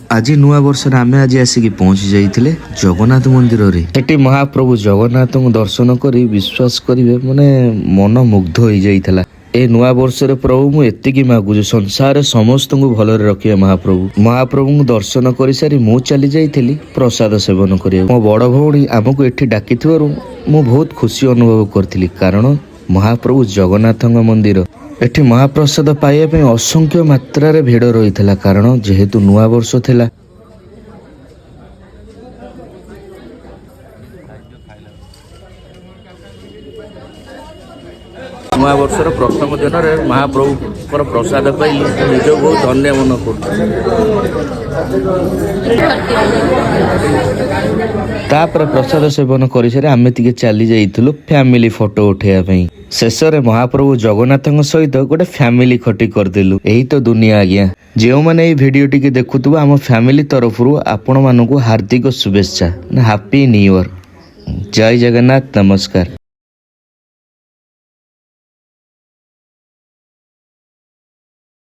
आज नुआ वर्ष आमे आज आसिक पहुंची जाइथिले जगन्नाथ मंदिर रे। एटी महाप्रभु जगन्नाथ को दर्शन करी विश्वास करिवे माने मन मुग्ध हो जाइथिला। ए नुआ वर्ष रे प्रभु मु एतिकी मागु संसार समस्त को भल रखिए महाप्रभु। महाप्रभु को दर्शन कर सारी मु चली जाइथिली प्रसाद सेवन करिया। मो बड़ भौणी आमको एठी डाकिथिबारु मु बहुत खुशी अनुभव करथिली, कारण महाप्रभु जगन्नाथ मंदिर एठी महाप्रसाद पाइबा पे असंख्य मात्रा रे भिड़ रही था, कारण जेहेतु नुआ वर्ष थिला। नुआ वर्षर प्रथम दिन में महाप्रभु प्रसाद पाई निज बहुत धन्य मन कर प्रसाद सेवन कर सारे आम टे चली जाइलु फैमिली फोटो उठेगा। शेष में महाप्रभु जगन्नाथ सहित गोटे फैमिली खटी करदेलु। यही तो दुनिया आज्ञा। जो मैंने भिडियो टी देखुव आम फैमिली तरफ आपण मानक हार्दिक शुभेच्छा, हैप्पी न्यू ईयर। जय जगन्नाथ, नमस्कार।